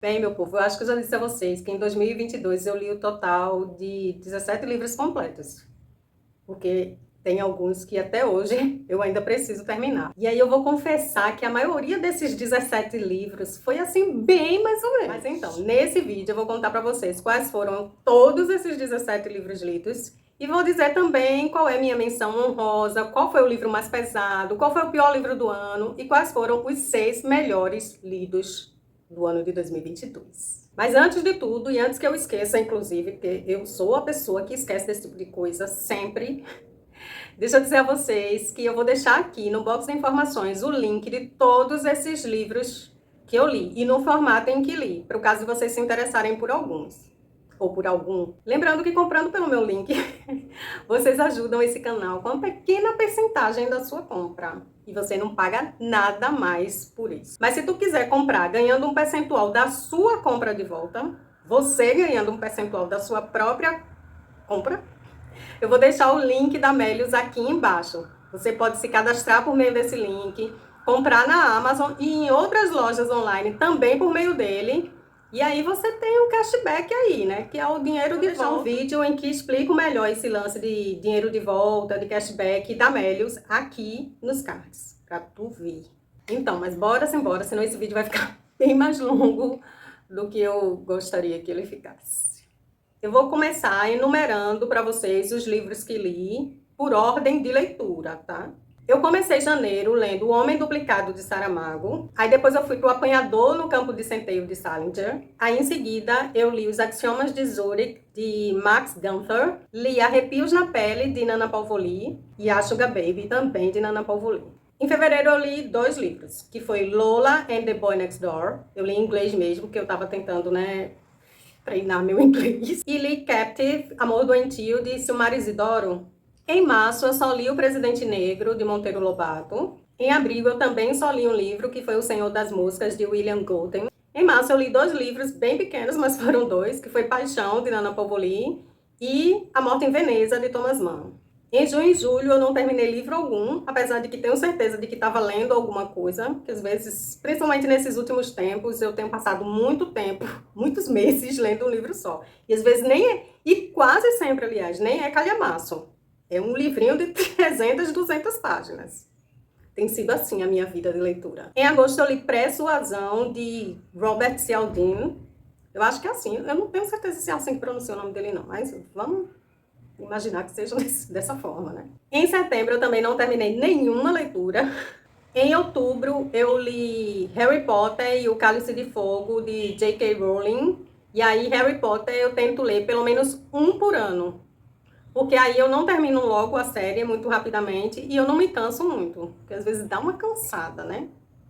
Bem, meu povo, eu acho que eu já disse a vocês que em 2022 eu li o total de 17 livros completos, porque tem alguns que até hoje eu ainda preciso terminar. E aí eu vou confessar que a maioria desses 17 livros foi assim, bem mais ou menos. Mas então, nesse vídeo eu vou contar pra vocês quais foram todos esses 17 livros lidos e vou dizer também qual é minha menção honrosa, qual foi o livro mais pesado, qual foi o pior livro do ano e quais foram os 6 melhores lidos do ano de 2022. Mas antes de tudo, e antes que eu esqueça, inclusive, porque eu sou a pessoa que esquece desse tipo de coisa sempre, deixa eu dizer a vocês que eu vou deixar aqui no box de informações o link de todos esses livros que eu li e no formato em que li, para o caso de vocês se interessarem por alguns ou por algum. Lembrando que comprando pelo meu link, vocês ajudam esse canal com uma pequena percentagem da sua compra. E você não paga nada mais por isso. Mas se tu quiser comprar ganhando um percentual da sua compra de volta, você ganhando um percentual da sua própria compra, eu vou deixar o link da Melius aqui embaixo. Você pode se cadastrar por meio desse link, comprar na Amazon e em outras lojas online também por meio dele. E aí você tem um cashback aí, né? Que é o dinheiro de volta. Um vídeo em que explico melhor esse lance de dinheiro de volta, de cashback da Melius aqui nos cards, pra tu ver. Então, mas bora embora, senão esse vídeo vai ficar bem mais longo do que eu gostaria que ele ficasse. Eu vou começar enumerando para vocês os livros que li por ordem de leitura, tá? Eu comecei janeiro lendo O Homem Duplicado de Saramago, aí depois eu fui para O Apanhador no Campo de Centeio de Salinger, aí em seguida eu li Os Axiomas de Zurich de Max Gunther, li Arrepios na Pele de Nana Pauvoli e A Sugar Baby também de Nana Pauvoli. Em fevereiro eu li 2 livros, que foi Lola and the Boy Next Door, eu li em inglês mesmo, porque eu estava tentando, né, treinar meu inglês, e li Captive, Amor Doentio de Silmar Isidoro. Em março, eu só li O Presidente Negro, de Monteiro Lobato. Em abril, eu também só li um livro, que foi O Senhor das Moscas, de William Golden. Em março, eu li 2 livros bem pequenos, mas foram 2, que foi Paixão, de Nana Pauvoli, e A Morte em Veneza, de Thomas Mann. Em junho e julho, eu não terminei livro algum, apesar de que tenho certeza de que estava lendo alguma coisa, que às vezes, principalmente nesses últimos tempos, eu tenho passado muito tempo, muitos meses, lendo um livro só. E às vezes nem é, e quase sempre, aliás, nem é calhamaço. É um livrinho de 300, 200 páginas. Tem sido assim a minha vida de leitura. Em agosto eu li Persuasão, de Robert Cialdini. Eu acho que é assim, eu não tenho certeza se é assim que pronuncia o nome dele não, mas vamos imaginar que seja dessa forma, né? Em setembro eu também não terminei nenhuma leitura. Em outubro eu li Harry Potter e o Cálice de Fogo, de J.K. Rowling. E aí Harry Potter eu tento ler pelo menos um por ano. Porque aí eu não termino logo a série muito rapidamente e eu não me canso muito. Porque às vezes dá uma cansada, né?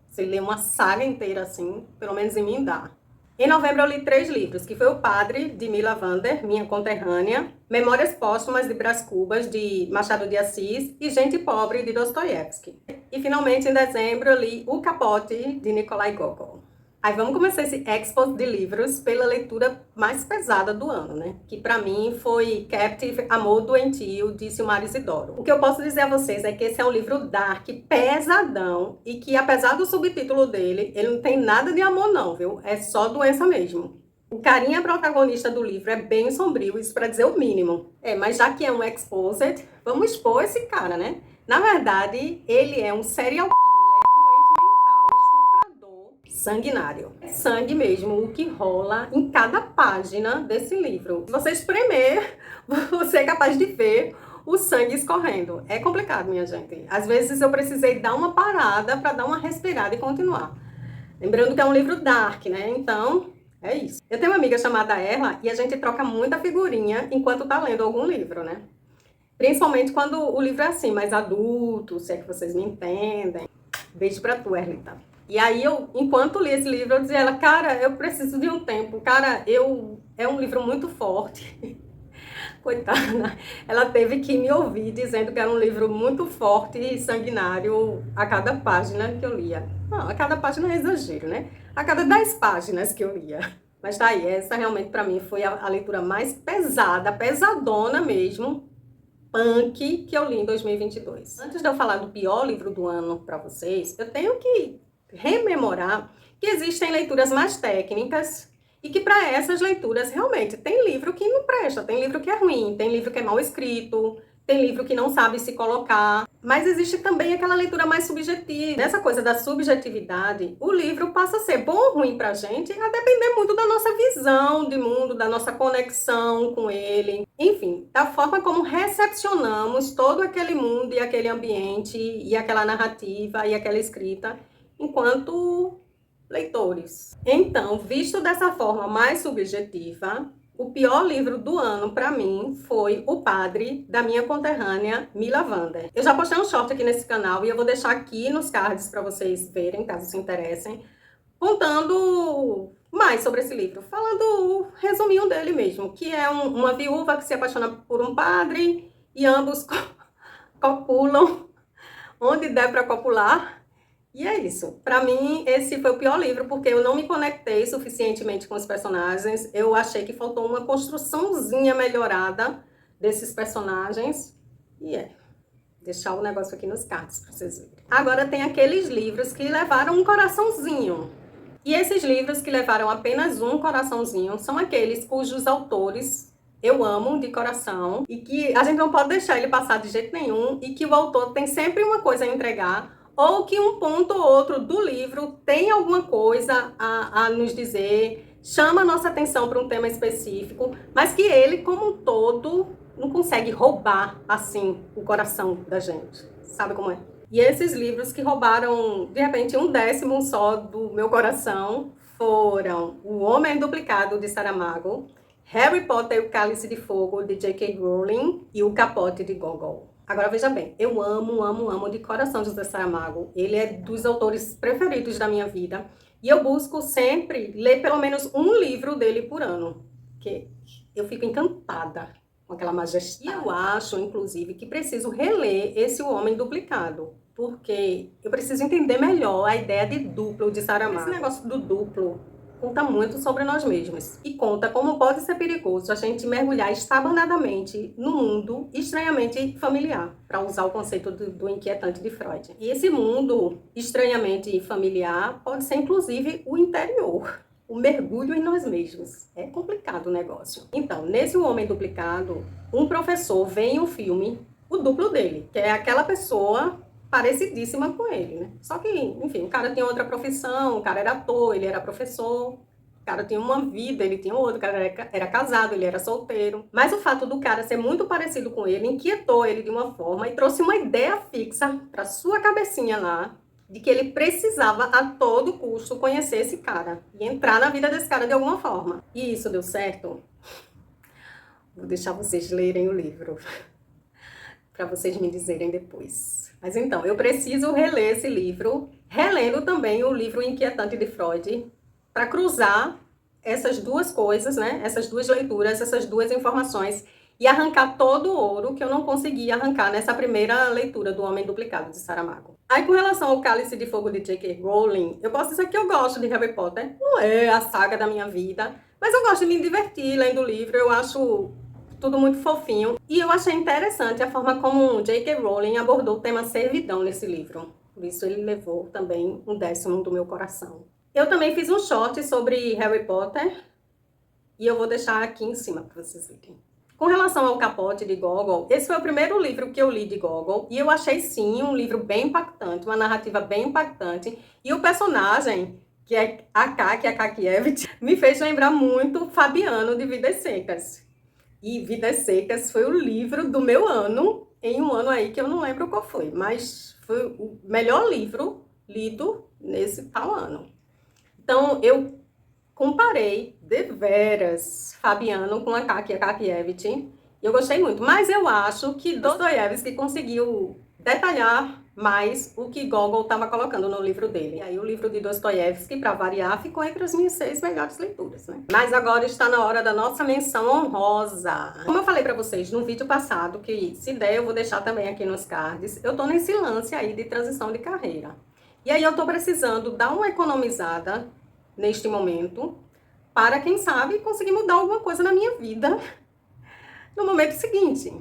Você lê uma saga inteira assim, pelo menos em mim dá. Em novembro eu li 3 livros, que foi O Padre, de Mila Vander, minha conterrânea, Memórias Póstumas de Brás Cubas, de Machado de Assis, e Gente Pobre, de Dostoiévski. E finalmente em dezembro eu li O Capote, de Nikolai Gogol. Aí vamos começar esse expo de livros pela leitura mais pesada do ano, né? Que pra mim foi Captive, Amor Doentio, de Silmar Isidoro. O que eu posso dizer a vocês é que esse é um livro dark, pesadão, e que apesar do subtítulo dele, ele não tem nada de amor não, viu? É só doença mesmo. O carinha protagonista do livro é bem sombrio, isso pra dizer o mínimo. Mas já que é um exposed, vamos expor esse cara, né? Na verdade, ele é um serial sanguinário. É sangue mesmo, o que rola em cada página desse livro. Se você espremer, você é capaz de ver o sangue escorrendo. É complicado, minha gente. Às vezes eu precisei dar uma parada para dar uma respirada e continuar. Lembrando que é um livro dark, né? Então, é isso. Eu tenho uma amiga chamada Erla e a gente troca muita figurinha enquanto tá lendo algum livro, né? Principalmente quando o livro é assim, mais adulto, se é que vocês me entendem. Beijo pra tu, Erlita. E aí, enquanto li esse livro, eu dizia a ela, cara, eu preciso de um tempo. Cara, é um livro muito forte. Coitada. Ela teve que me ouvir dizendo que era um livro muito forte e sanguinário a cada página que eu lia. Não, a cada página é exagero, né? A cada 10 páginas que eu lia. Mas tá aí, essa realmente pra mim foi a leitura mais pesada, pesadona mesmo, punk, que eu li em 2022. Antes de eu falar do pior livro do ano pra vocês, eu tenho que rememorar que existem leituras mais técnicas e que para essas leituras realmente tem livro que não presta, tem livro que é ruim, tem livro que é mal escrito, tem livro que não sabe se colocar, mas existe também aquela leitura mais subjetiva. Nessa coisa da subjetividade, o livro passa a ser bom ou ruim pra gente, a depender muito da nossa visão de mundo, da nossa conexão com ele, enfim, da forma como recepcionamos todo aquele mundo e aquele ambiente e aquela narrativa e aquela escrita enquanto leitores. Então, visto dessa forma mais subjetiva, o pior livro do ano para mim foi O Padre, da minha conterrânea Mila Vander. Eu já postei um short aqui nesse canal e eu vou deixar aqui nos cards para vocês verem, caso se interessem, contando mais sobre esse livro, falando o resuminho dele mesmo, que é uma viúva que se apaixona por um padre e ambos copulam onde der para copular. E é isso. Pra mim, esse foi o pior livro, porque eu não me conectei suficientemente com os personagens. Eu achei que faltou uma construçãozinha melhorada desses personagens. E deixar o negócio aqui nos cards pra vocês verem. Agora tem aqueles livros que levaram um coraçãozinho. E esses livros que levaram apenas um coraçãozinho são aqueles cujos autores eu amo de coração e que a gente não pode deixar ele passar de jeito nenhum e que o autor tem sempre uma coisa a entregar, ou que um ponto ou outro do livro tem alguma coisa a nos dizer, chama a nossa atenção para um tema específico, mas que ele, como um todo, não consegue roubar, assim, o coração da gente. Sabe como é? E esses livros que roubaram, de repente, 1/10 só do meu coração foram O Homem Duplicado, de Saramago, Harry Potter e o Cálice de Fogo, de J.K. Rowling, e O Capote, de Gogol. Agora, veja bem, eu amo de coração José Saramago. Ele é dos autores preferidos da minha vida. E eu busco sempre ler pelo menos um livro dele por ano. Porque eu fico encantada com aquela majestade. E eu acho, inclusive, que preciso reler esse O Homem Duplicado. Porque eu preciso entender melhor a ideia de duplo de Saramago. Esse negócio do duplo conta muito sobre nós mesmos e conta como pode ser perigoso a gente mergulhar estabanadamente no mundo estranhamente familiar, para usar o conceito do inquietante de Freud. E esse mundo estranhamente familiar pode ser inclusive o interior, o mergulho em nós mesmos. É complicado o negócio. Então, nesse O Homem Duplicado, um professor vê em um filme o duplo dele, que é aquela pessoa parecidíssima com ele, né? Só que, enfim, o cara tinha outra profissão, o cara era ator, ele era professor, o cara tinha uma vida, ele tinha outra, o cara era casado, ele era solteiro. Mas o fato do cara ser muito parecido com ele inquietou ele de uma forma e trouxe uma ideia fixa pra sua cabecinha lá, de que ele precisava a todo custo conhecer esse cara e entrar na vida desse cara de alguma forma. E isso deu certo? Vou deixar vocês lerem o livro para vocês me dizerem depois. Mas então, eu preciso reler esse livro, relendo também o livro Inquietante de Freud, para cruzar essas duas coisas, né? Essas duas leituras, essas duas informações, e arrancar todo o ouro que eu não consegui arrancar nessa primeira leitura do Homem Duplicado, de Saramago. Aí, com relação ao Cálice de Fogo de J.K. Rowling, eu posso dizer que eu gosto de Harry Potter. Não é a saga da minha vida, mas eu gosto de me divertir lendo o livro, eu acho tudo muito fofinho. E eu achei interessante a forma como J.K. Rowling abordou o tema servidão nesse livro. Por isso ele levou também 1/10 do meu coração. Eu também fiz um short sobre Harry Potter e eu vou deixar aqui em cima para vocês verem. Com relação ao Capote de Gogol, esse foi o primeiro livro que eu li de Gogol e eu achei sim um livro bem impactante, uma narrativa bem impactante. E o personagem, que é Akaky Akakievich, me fez lembrar muito Fabiano de Vidas Secas. E Vidas Secas foi o livro do meu ano, em um ano aí que eu não lembro qual foi, mas foi o melhor livro lido nesse tal ano. Então, eu comparei deveras Fabiano com Akaky Akakievich e eu gostei muito. Mas eu acho que Dostoiévski conseguiu detalhar mais o que Gogol estava colocando no livro dele. E aí o livro de Dostoiévski, para variar, ficou entre as minhas 6 melhores leituras, né? Mas agora está na hora da nossa menção honrosa. Como eu falei para vocês no vídeo passado, que se der eu vou deixar também aqui nos cards, eu tô nesse lance aí de transição de carreira. E aí eu tô precisando dar uma economizada neste momento, para, quem sabe, conseguir mudar alguma coisa na minha vida no momento seguinte.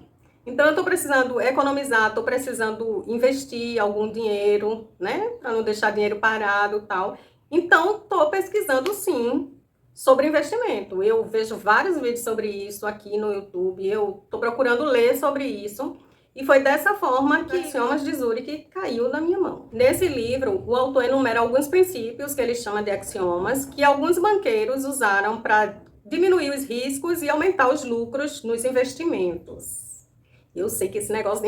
Então, eu tô precisando economizar, tô precisando investir algum dinheiro, né? Para não deixar dinheiro parado e tal. Então, estou pesquisando sim sobre investimento. Eu vejo vários vídeos sobre isso aqui no YouTube, eu estou procurando ler sobre isso. E foi dessa forma que Axiomas de Zurich caiu na minha mão. Nesse livro, o autor enumera alguns princípios que ele chama de axiomas, que alguns banqueiros usaram para diminuir os riscos e aumentar os lucros nos investimentos. Eu sei que esse negócio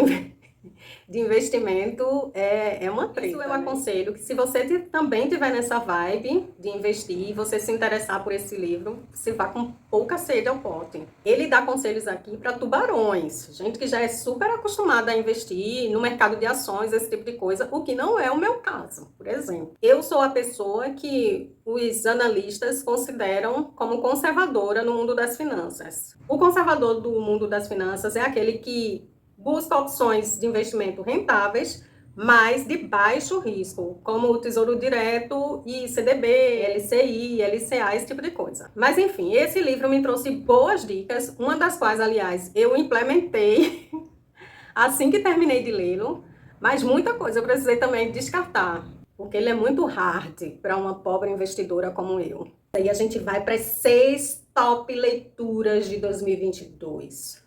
de investimento é uma treta. Isso eu aconselho que se você também tiver nessa vibe de investir e você se interessar por esse livro, você vá com pouca sede ao pote. Ele dá conselhos aqui para tubarões, gente que já é super acostumada a investir no mercado de ações, esse tipo de coisa, o que não é o meu caso, por exemplo. Eu sou a pessoa que os analistas consideram como conservadora no mundo das finanças. O conservador do mundo das finanças é aquele que busca opções de investimento rentáveis, mas de baixo risco, como o Tesouro Direto e CDB, LCI, LCA, esse tipo de coisa. Mas enfim, esse livro me trouxe boas dicas, uma das quais, aliás, eu implementei assim que terminei de lê-lo, mas muita coisa eu precisei também descartar, porque ele é muito hard para uma pobre investidora como eu. Aí a gente vai para as 6 top leituras de 2022.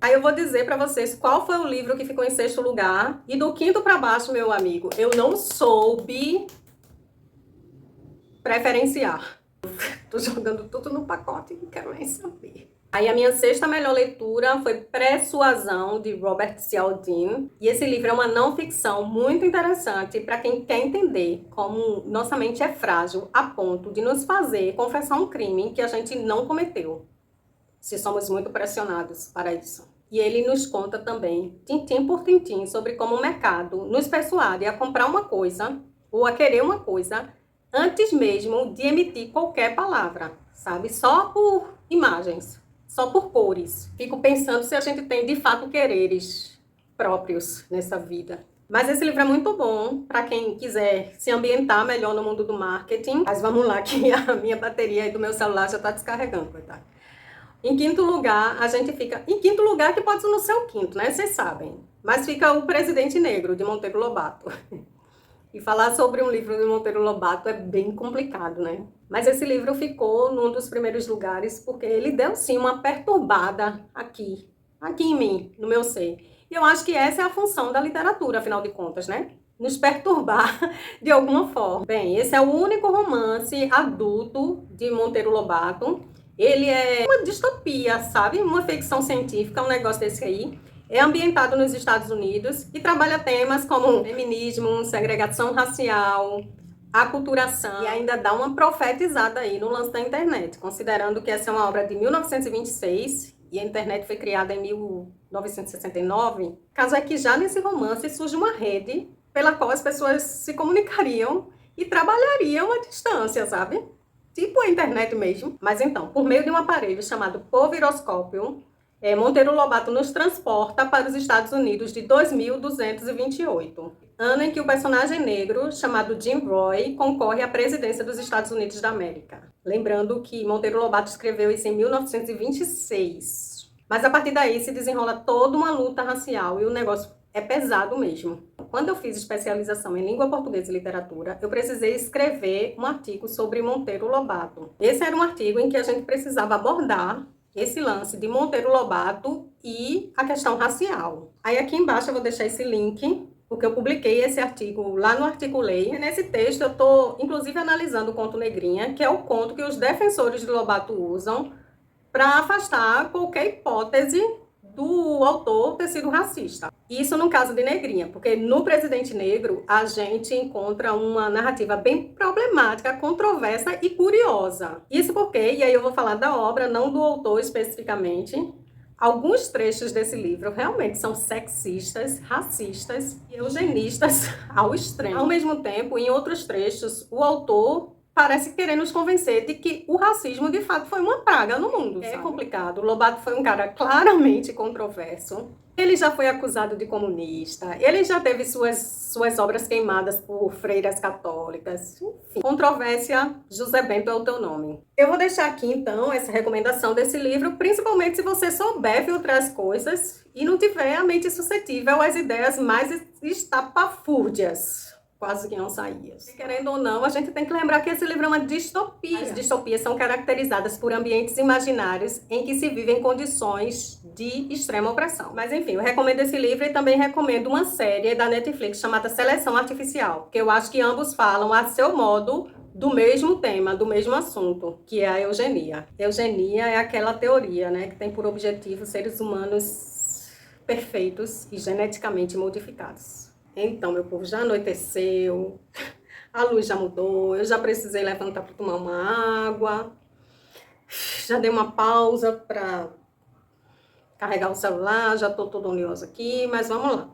Aí eu vou dizer para vocês qual foi o livro que ficou em 6º lugar. E do 5º para baixo, meu amigo, eu não soube preferenciar. Tô jogando tudo no pacote e não quero nem saber. Aí a minha 6ª melhor leitura foi Persuasão, de Robert Cialdini. E esse livro é uma não ficção muito interessante para quem quer entender como nossa mente é frágil a ponto de nos fazer confessar um crime que a gente não cometeu, se somos muito pressionados para isso. E ele nos conta também, tintim por tintim, sobre como o mercado nos persuade a comprar uma coisa ou a querer uma coisa antes mesmo de emitir qualquer palavra, sabe? Só por imagens, só por cores. Fico pensando se a gente tem de fato quereres próprios nessa vida. Mas esse livro é muito bom para quem quiser se ambientar melhor no mundo do marketing. Mas vamos lá, que a minha bateria aí do meu celular já está descarregando, coitado. Em 5º lugar, a gente fica... Em 5º lugar, que pode não ser o 5º, né? Vocês sabem. Mas fica O Presidente Negro, de Monteiro Lobato. E falar sobre um livro de Monteiro Lobato é bem complicado, né? Mas esse livro ficou num dos primeiros lugares porque ele deu, sim, uma perturbada aqui em mim, no meu ser. E eu acho que essa é a função da literatura, afinal de contas, né? Nos perturbar de alguma forma. Bem, esse é o único romance adulto de Monteiro Lobato. Ele é uma distopia, sabe? Uma ficção científica, um negócio desse aí. É ambientado nos Estados Unidos e trabalha temas como feminismo, segregação racial, aculturação. E ainda dá uma profetizada aí no lance da internet, considerando que essa é uma obra de 1926 e a internet foi criada em 1969. Caso é que já nesse romance surge uma rede pela qual as pessoas se comunicariam e trabalhariam à distância, sabe? Tipo a internet mesmo. Mas então, por meio de um aparelho chamado polviroscópio, Monteiro Lobato nos transporta para os Estados Unidos de 2228, ano em que o personagem negro, chamado Jim Roy, concorre à presidência dos Estados Unidos da América. Lembrando que Monteiro Lobato escreveu isso em 1926. Mas a partir daí se desenrola toda uma luta racial e o negócio é pesado mesmo. Quando eu fiz especialização em língua portuguesa e literatura, eu precisei escrever um artigo sobre Monteiro Lobato. Esse era um artigo em que a gente precisava abordar esse lance de Monteiro Lobato e a questão racial. Aí aqui embaixo eu vou deixar esse link, porque eu publiquei esse artigo lá no Articulei. E nesse texto eu estou, inclusive, analisando o conto Negrinha, que é o conto que os defensores de Lobato usam para afastar qualquer hipótese do autor ter sido racista. Isso no caso de Negrinha, porque no Presidente Negro a gente encontra uma narrativa bem problemática, controversa e curiosa. Isso porque, e aí eu vou falar da obra, não do autor especificamente, alguns trechos desse livro realmente são sexistas, racistas e eugenistas ao extremo. Ao mesmo tempo, em outros trechos, o autor parece querer nos convencer de que o racismo, de fato, foi uma praga no mundo. É complicado. O Lobato foi um cara claramente controverso. Ele já foi acusado de comunista, ele já teve suas obras queimadas por freiras católicas. Enfim, controvérsia, José Bento é o teu nome. Eu vou deixar aqui, então, essa recomendação desse livro, principalmente se você souber filtrar as coisas e não tiver a mente suscetível às ideias mais estapafúrdias. Quase que não saía. Querendo ou não, a gente tem que lembrar que esse livro é uma distopia. As distopias são caracterizadas por ambientes imaginários em que se vivem condições de extrema opressão. Mas enfim, eu recomendo esse livro e também recomendo uma série da Netflix chamada Seleção Artificial, que eu acho que ambos falam a seu modo do mesmo tema, do mesmo assunto, que é a eugenia. Eugenia é aquela teoria, né, que tem por objetivo seres humanos perfeitos e geneticamente modificados. Então, meu povo, já anoiteceu, a luz já mudou, eu já precisei levantar para tomar uma água, já dei uma pausa para carregar o celular, já estou toda oleosa aqui, mas vamos lá.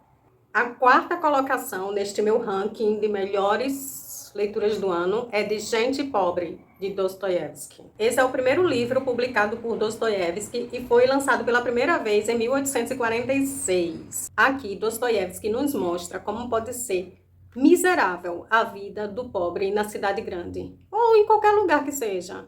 A quarta colocação neste meu ranking de melhores leituras do ano é de Gente Pobre, de Dostoiévski. Esse é o primeiro livro publicado por Dostoiévski e foi lançado pela primeira vez em 1846. Aqui, Dostoiévski nos mostra como pode ser miserável a vida do pobre na cidade grande, ou em qualquer lugar que seja.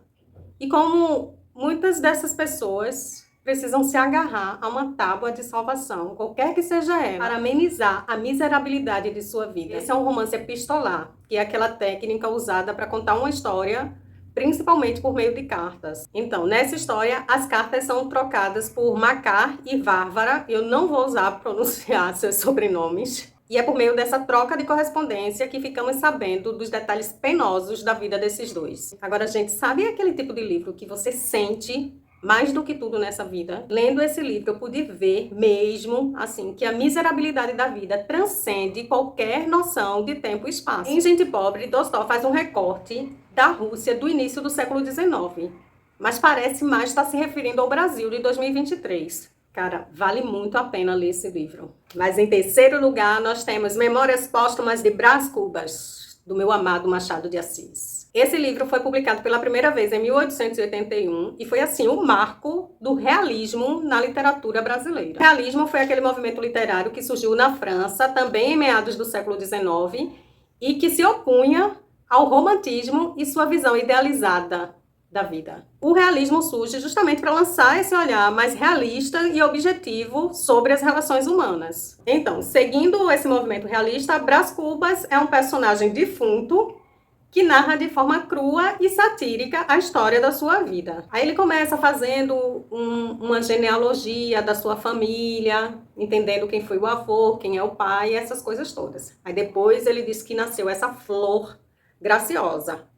E como muitas dessas pessoas precisam se agarrar a uma tábua de salvação, qualquer que seja ela, para amenizar a miserabilidade de sua vida. Esse é um romance epistolar, que é aquela técnica usada para contar uma história, principalmente por meio de cartas. Então, nessa história, as cartas são trocadas por Makar e Varvara. Eu não vou usar pronunciar seus sobrenomes. E é por meio dessa troca de correspondência que ficamos sabendo dos detalhes penosos da vida desses dois. Agora, gente, sabe aquele tipo de livro que você sente mais do que tudo nessa vida? Lendo esse livro, eu pude ver mesmo, assim, que a miserabilidade da vida transcende qualquer noção de tempo e espaço. Em Gente Pobre, Dostoiévski faz um recorte da Rússia do início do século XIX, mas parece mais estar se referindo ao Brasil de 2023. Cara, vale muito a pena ler esse livro. Mas em terceiro lugar, nós temos Memórias Póstumas de Brás Cubas, do meu amado Machado de Assis. Esse livro foi publicado pela primeira vez em 1881 e foi, assim, o marco do realismo na literatura brasileira. O realismo foi aquele movimento literário que surgiu na França, também em meados do século XIX, e que se opunha ao romantismo e sua visão idealizada da vida. O realismo surge justamente para lançar esse olhar mais realista e objetivo sobre as relações humanas. Então, seguindo esse movimento realista, Brás Cubas é um personagem defunto que narra de forma crua e satírica a história da sua vida. Aí ele começa fazendo uma genealogia da sua família, entendendo quem foi o avô, quem é o pai, essas coisas todas. Aí depois ele diz que nasceu essa flor graciosa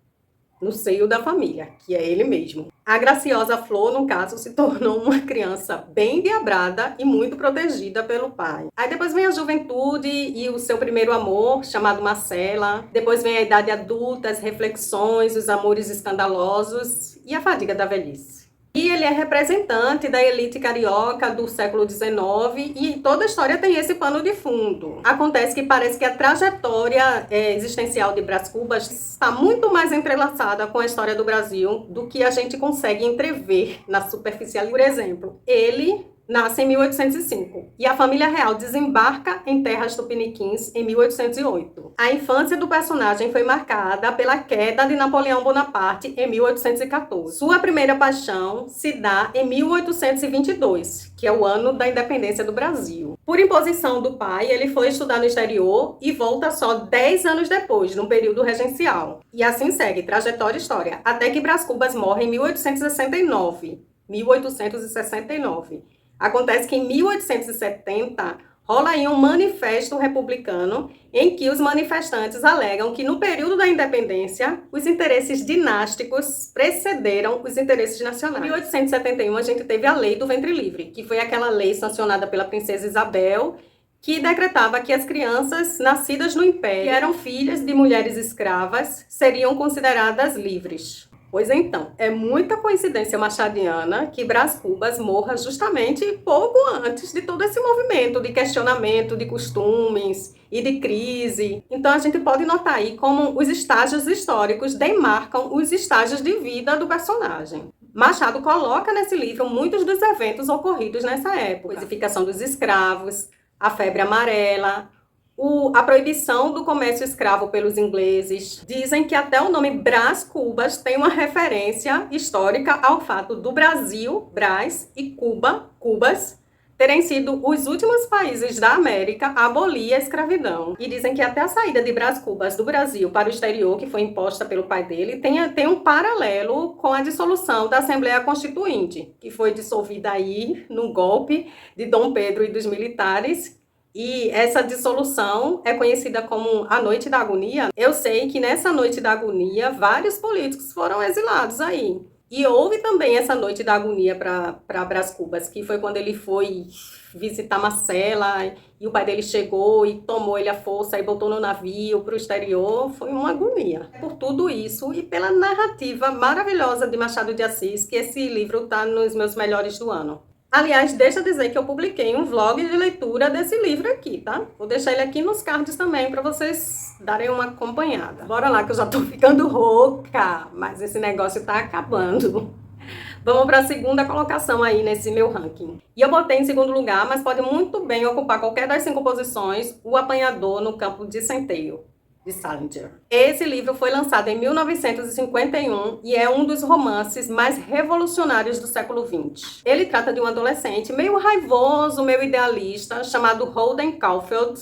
no seio da família, que é ele mesmo. A graciosa flor, no caso, se tornou uma criança bem diabrada e muito protegida pelo pai. Aí depois vem a juventude e o seu primeiro amor, chamado Marcela. Depois vem a idade adulta, as reflexões, os amores escandalosos e a fadiga da velhice. E ele é representante da elite carioca do século XIX e toda a história tem esse pano de fundo. Acontece que parece que a trajetória existencial de Brás Cubas está muito mais entrelaçada com a história do Brasil do que a gente consegue entrever na superficialidade. Por exemplo, ele nasce em 1805 e a família real desembarca em terras tupiniquins em 1808. A infância do personagem foi marcada pela queda de Napoleão Bonaparte em 1814. Sua primeira paixão se dá em 1822, que é o ano da independência do Brasil. Por imposição do pai, ele foi estudar no exterior e volta só 10 anos depois, no período regencial. E assim segue, trajetória e história, até que Brás Cubas morre em 1869. 1869. Acontece que em 1870 rola aí um manifesto republicano em que os manifestantes alegam que no período da independência os interesses dinásticos precederam os interesses nacionais. Em 1871 a gente teve a Lei do Ventre Livre, que foi aquela lei sancionada pela princesa Isabel, que decretava que as crianças nascidas no Império, que eram filhas de mulheres escravas, seriam consideradas livres. Pois então, é muita coincidência machadiana que Brás Cubas morra justamente pouco antes de todo esse movimento de questionamento de costumes e de crise. Então a gente pode notar aí como os estágios históricos demarcam os estágios de vida do personagem. Machado coloca nesse livro muitos dos eventos ocorridos nessa época. A coisificação dos escravos, a febre amarela, a proibição do comércio escravo pelos ingleses. Dizem que até o nome Brás Cubas tem uma referência histórica ao fato do Brasil, Brás, e Cuba, Cubas, terem sido os últimos países da América a abolir a escravidão. E dizem que até a saída de Brás Cubas do Brasil para o exterior, que foi imposta pelo pai dele, tem um paralelo com a dissolução da Assembleia Constituinte, que foi dissolvida aí no golpe de Dom Pedro e dos militares. E essa dissolução é conhecida como a Noite da Agonia. Eu sei que nessa Noite da Agonia, vários políticos foram exilados aí. E houve também essa Noite da Agonia para Brás Cubas, que foi quando ele foi visitar Marcela, e o pai dele chegou e tomou ele à força e botou no navio para o exterior. Foi uma agonia. Por tudo isso e pela narrativa maravilhosa de Machado de Assis, que esse livro está nos meus melhores do ano. Aliás, deixa eu dizer que eu publiquei um vlog de leitura desse livro aqui, tá? Vou deixar ele aqui nos cards também para vocês darem uma acompanhada. Bora lá que eu já tô ficando rouca, mas esse negócio tá acabando. Vamos para a segunda colocação aí nesse meu ranking. E eu botei em segundo lugar, mas pode muito bem ocupar qualquer das 5 posições, O Apanhador no Campo de Centeio, de Salinger. Esse livro foi lançado em 1951 e é um dos romances mais revolucionários do século XX. Ele trata de um adolescente meio raivoso, meio idealista, chamado Holden Caulfield.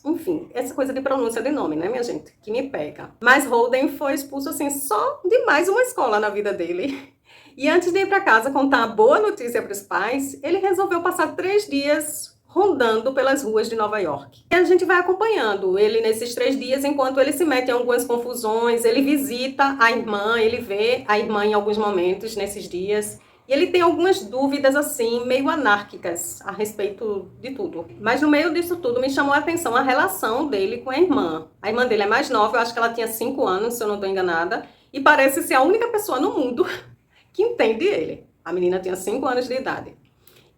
Enfim, essa coisa de pronúncia de nome, né, minha gente? Que me pega. Mas Holden foi expulso, assim, só de mais uma escola na vida dele. E antes de ir para casa contar a boa notícia para os pais, ele resolveu passar 3 dias rondando pelas ruas de Nova York. E a gente vai acompanhando ele nesses 3 dias, enquanto ele se mete em algumas confusões, ele visita a irmã, ele vê a irmã em alguns momentos nesses dias, e ele tem algumas dúvidas, assim, meio anárquicas a respeito de tudo. Mas no meio disso tudo me chamou a atenção a relação dele com a irmã. A irmã dele é mais nova, eu acho que ela tinha 5 anos, se eu não estou enganada, e parece ser a única pessoa no mundo que entende ele. A menina tinha 5 anos de idade.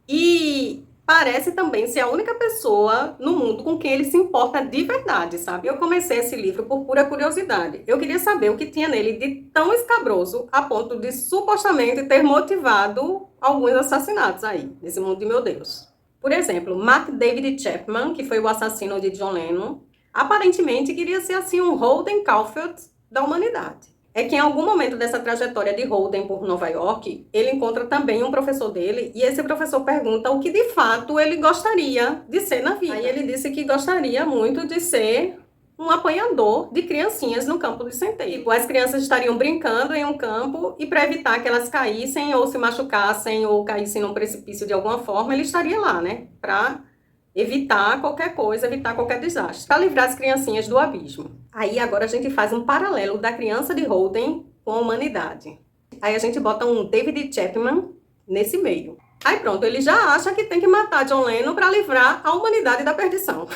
E parece também ser a única pessoa no mundo com quem ele se importa de verdade, sabe? Eu comecei esse livro por pura curiosidade. Eu queria saber o que tinha nele de tão escabroso a ponto de supostamente ter motivado alguns assassinatos aí, nesse mundo de meu Deus. Por exemplo, Mark David Chapman, que foi o assassino de John Lennon, aparentemente queria ser assim um Holden Caulfield da humanidade. É que em algum momento dessa trajetória de Holden por Nova York, ele encontra também um professor dele, e esse professor pergunta o que de fato ele gostaria de ser na vida. Aí ele disse que gostaria muito de ser um apanhador de criancinhas no campo de centeio. As crianças estariam brincando em um campo e para evitar que elas caíssem ou se machucassem ou caíssem num precipício de alguma forma, ele estaria lá, né? Para evitar qualquer coisa, evitar qualquer desastre, para livrar as criancinhas do abismo. Aí agora a gente faz um paralelo da criança de Holden com a humanidade. Aí a gente bota um David Chapman nesse meio. Aí pronto, ele já acha que tem que matar John Lennon para livrar a humanidade da perdição.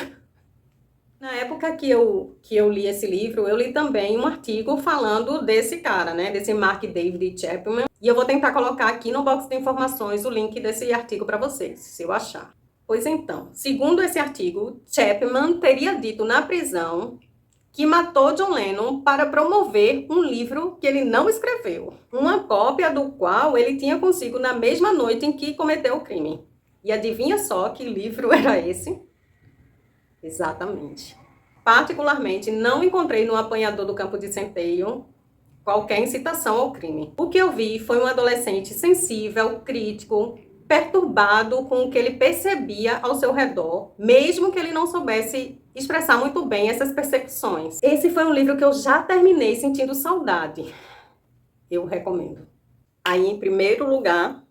Na época que eu li esse livro, eu li também um artigo falando desse cara, né, desse Mark David Chapman. E eu vou tentar colocar aqui no box de informações o link desse artigo para vocês, se eu achar. Pois então, segundo esse artigo, Chapman teria dito na prisão que matou John Lennon para promover um livro que ele não escreveu, uma cópia do qual ele tinha consigo na mesma noite em que cometeu o crime. E adivinha só que livro era esse? Exatamente. Particularmente, não encontrei no Apanhador do Campo de Centeio qualquer incitação ao crime. O que eu vi foi um adolescente sensível, crítico, perturbado com o que ele percebia ao seu redor, mesmo que ele não soubesse expressar muito bem essas percepções. Esse foi um livro que eu já terminei sentindo saudade. Eu recomendo. Aí, em primeiro lugar,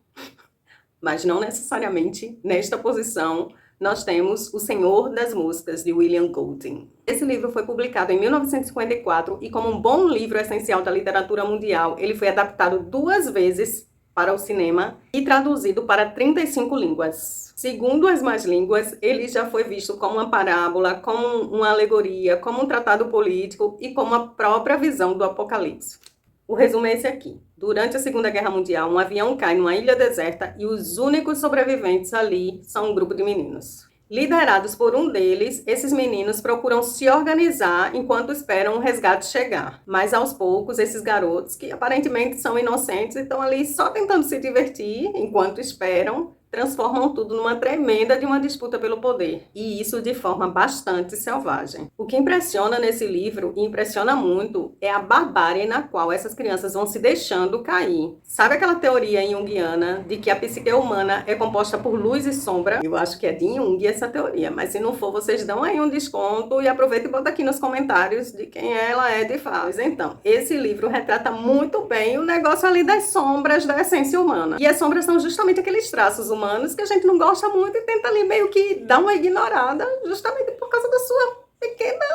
mas não necessariamente nesta posição, nós temos O Senhor das Moscas, de William Golding. Esse livro foi publicado em 1954 e, como um bom livro essencial da literatura mundial, ele foi adaptado 2 vezes para o cinema e traduzido para 35 línguas. Segundo as más línguas, ele já foi visto como uma parábola, como uma alegoria, como um tratado político e como a própria visão do Apocalipse. O resumo é esse aqui. Durante a Segunda Guerra Mundial, um avião cai numa ilha deserta e os únicos sobreviventes ali são um grupo de meninos. Liderados por um deles, esses meninos procuram se organizar enquanto esperam o resgate chegar. Mas aos poucos, esses garotos, que aparentemente são inocentes, estão ali só tentando se divertir enquanto esperam, transformam tudo numa tremenda de uma disputa pelo poder. E isso de forma bastante selvagem. O que impressiona nesse livro, e impressiona muito, é a barbárie na qual essas crianças vão se deixando cair. Sabe aquela teoria junguiana de que a psique humana é composta por luz e sombra? Eu acho que é de Jung essa teoria, mas se não for, vocês dão aí um desconto e aproveita e bota aqui nos comentários de quem ela é de fato. Então, esse livro retrata muito bem o negócio ali das sombras da essência humana. E as sombras são justamente aqueles traços humanos que a gente não gosta muito e tenta ali meio que dar uma ignorada justamente por causa da sua pequena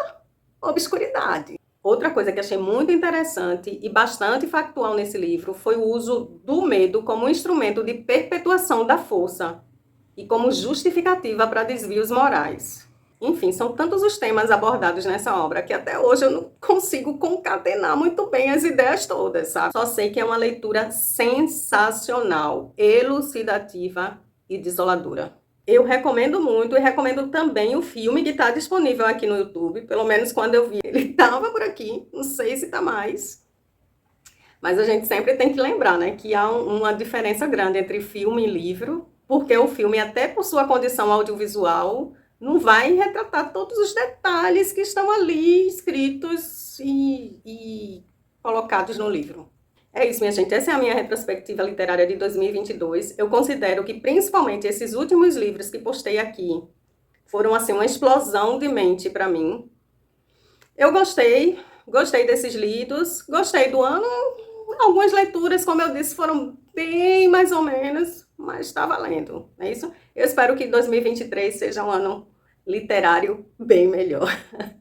obscuridade. Outra coisa que achei muito interessante e bastante factual nesse livro foi o uso do medo como instrumento de perpetuação da força e como justificativa para desvios morais. Enfim, são tantos os temas abordados nessa obra que até hoje eu não consigo concatenar muito bem as ideias todas, sabe? Só sei que é uma leitura sensacional, elucidativa e desoladora. Eu recomendo muito e recomendo também o filme que está disponível aqui no YouTube. Pelo menos quando eu vi, ele estava por aqui, não sei se está mais. Mas a gente sempre tem que lembrar, né, que há uma diferença grande entre filme e livro, porque o filme, até por sua condição audiovisual, não vai retratar todos os detalhes que estão ali escritos e colocados no livro. É isso, minha gente. Essa é a minha retrospectiva literária de 2022. Eu considero que, principalmente, esses últimos livros que postei aqui foram, assim, uma explosão de mente para mim. Eu gostei desses lidos, gostei do ano. Algumas leituras, como eu disse, foram bem mais ou menos, mas está valendo, não é isso? Eu espero que 2023 seja um ano literário bem melhor.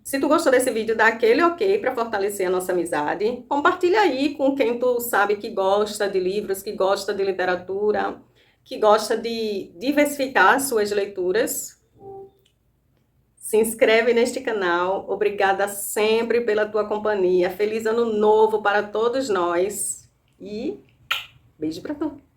Se tu gostou desse vídeo, dá aquele ok para fortalecer a nossa amizade. Compartilha aí com quem tu sabe que gosta de livros, que gosta de literatura, que gosta de diversificar suas leituras. Se inscreve neste canal. Obrigada sempre pela tua companhia. Feliz ano novo para todos nós. E beijo para tu.